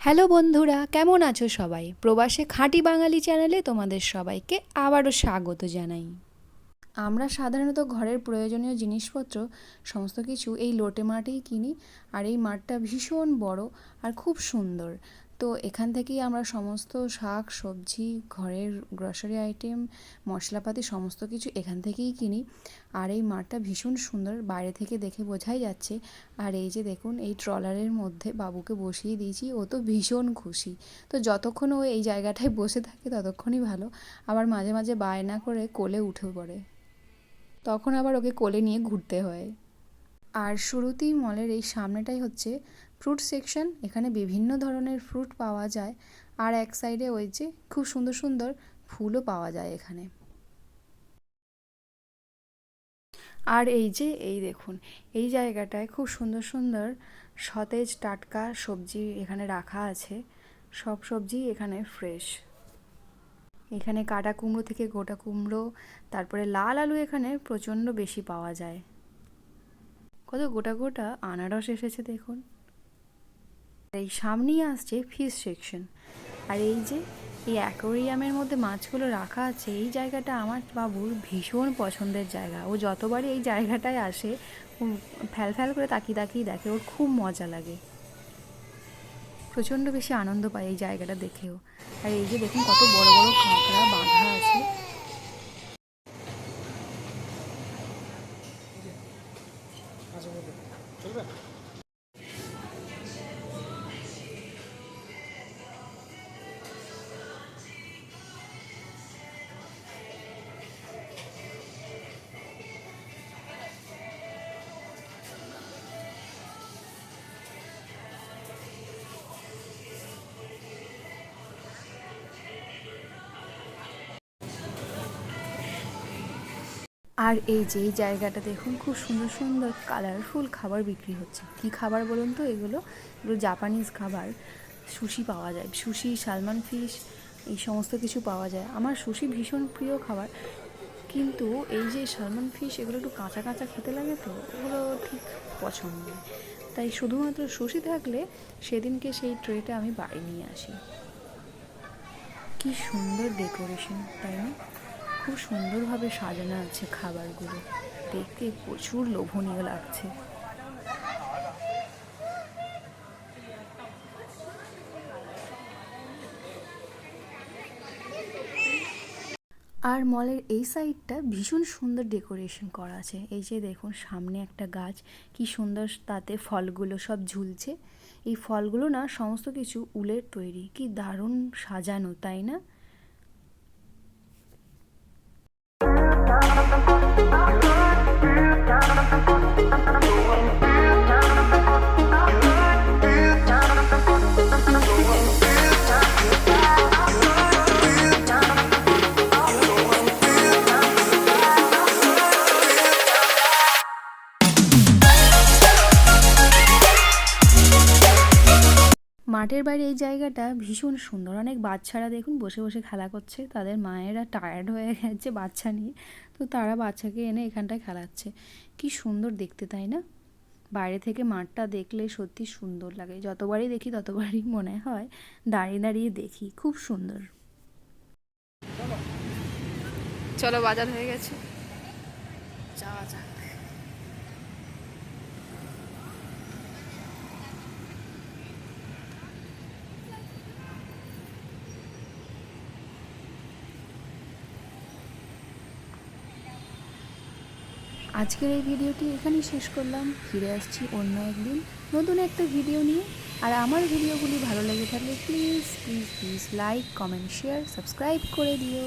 Hello বন্ধুরা, কেমন আছো সবাই? প্রবাসে খাঁটি বাঙালি চ্যানেলে তোমাদের সবাইকে আবারও স্বাগত জানাই। আমরা সাধারণত ঘরের প্রয়োজনীয় জিনিসপত্র সমস্ত কিছু এই লোটে মাঠেই কিনি। আর এই মাঠটা ভীষণ বড় আর খুব সুন্দর। তো এখান থেকেই আমরা সমস্ত শাক সবজি, ঘরের গ্রসারি আইটেম, মশলাপাতি সমস্ত কিছু এখান থেকেই কিনি। আর এই মাঠটা ভীষণ সুন্দর, বাইরে থেকে দেখে বোঝাই যাচ্ছে। আর এই যে দেখুন, এই ট্রলারের মধ্যে বাবুকে বসিয়ে দিয়েছি, ও তো ভীষণ খুশি। তো যতক্ষণ ও এই জায়গাটায় বসে থাকে ততক্ষণই ভালো। আবার মাঝে মাঝে বায়না করে কোলে উঠে পড়ে, তখন আবার ওকে কোলে নিয়ে ঘুরতে হয়। আর শুরুতেই মলের এই সামনেটাই হচ্ছে ফ্রুট সেকশন। এখানে বিভিন্ন ধরনের ফ্রুট পাওয়া যায়। আর এক সাইডে ওই যে খুব সুন্দর সুন্দর ফুলও পাওয়া যায় এখানে। আর এই যে এই দেখুন, এই জায়গাটায় খুব সুন্দর সুন্দর সতেজ টাটকা সবজি এখানে রাখা আছে। সব সবজি এখানে ফ্রেশ। এখানে কাটা কুমড়ো থেকে গোটা কুমড়ো, তারপরে লাল আলু এখানে প্রচণ্ড বেশি পাওয়া যায়। কত গোটা গোটা আনারস এসেছে দেখুন। এই সামনেই আসছে ফিশ সেকশন। আর এই যে এই অ্যাকোরিয়ামের মধ্যে মাছগুলো রাখা আছে, এই জায়গাটা আমার বাবুর ভীষণ পছন্দের জায়গা। ও যতবারই এই জায়গাটায় আসে ও ফ্যাল ফ্যাল করে তাকিয়ে তাকিয়ে দেখে, ওর খুব মজা লাগে, প্রচণ্ড বেশি আনন্দ পায় এই জায়গাটা দেখেও। আর এই যে দেখুন কত বড় বড় কাঁকড়া বাঁধা আছে। আর এই যে এই জায়গাটা দেখুন, খুব সুন্দর সুন্দর কালারফুল খাবার বিক্রি হচ্ছে। কি খাবার বলুন তো? এগুলো জাপানিজ খাবার। সুশি পাওয়া যায়, সুশি, সালমান ফিশ, এই সমস্ত কিছু পাওয়া যায়। আমার সুশি ভীষণ প্রিয় খাবার, কিন্তু এই যে সালমান ফিশ এগুলো একটু কাঁচা কাঁচা খেতে লাগে, তো ওগুলো ঠিক পছন্দ নয়। তাই শুধুমাত্র সুশি থাকলে সেদিনকে সেই ট্রেটা আমি বাড়ি নিয়ে আসি। কি সুন্দর ডেকোরেশন, তাই না? খুব সুন্দরভাবে সাজানো আছে খাবারগুলো, দেখতে প্রচুর লোভনীয় লাগছে। আর মলের এই সাইডটা ভীষণ সুন্দর ডেকোরেশন করা আছে। এই যে দেখুন সামনে একটা গাছ, কি সুন্দর তাতে ফলগুলো সব ঝুলছে। এই ফলগুলো না সমস্ত কিছু উলের তৈরি, কি দারুণ সাজানো, তাই না? মাঠের বাইরে এই জায়গাটা ভীষণ সুন্দর। অনেক বাচ্চারা দেখুন বসে বসে খেলা করছে, তাদের মায়েরা টায়ার্ড হয়ে গেছে বাচ্চা নিয়ে, তো তারা বাচ্চাকে এনে এখানটায় খেলাচ্ছে। কি সুন্দর দেখতে, তাই না? বাইরে থেকে মাঠটা দেখলে সত্যি সুন্দর লাগে। যতবারই দেখি ততবারই মনে হয় দাঁড়িয়ে দাঁড়িয়ে দেখি, খুব সুন্দর। চলো, বাজার হয়ে গেছে, যাওয়া যাক। আজকের এই ভিডিওটি এখানেই শেষ করলাম। ফিরে আসছি অন্য একদিন নতুন একটা ভিডিও নিয়ে। আর আমার ভিডিওগুলি ভালো লেগে থাকলে please please please like, comment, share, subscribe করে দিও।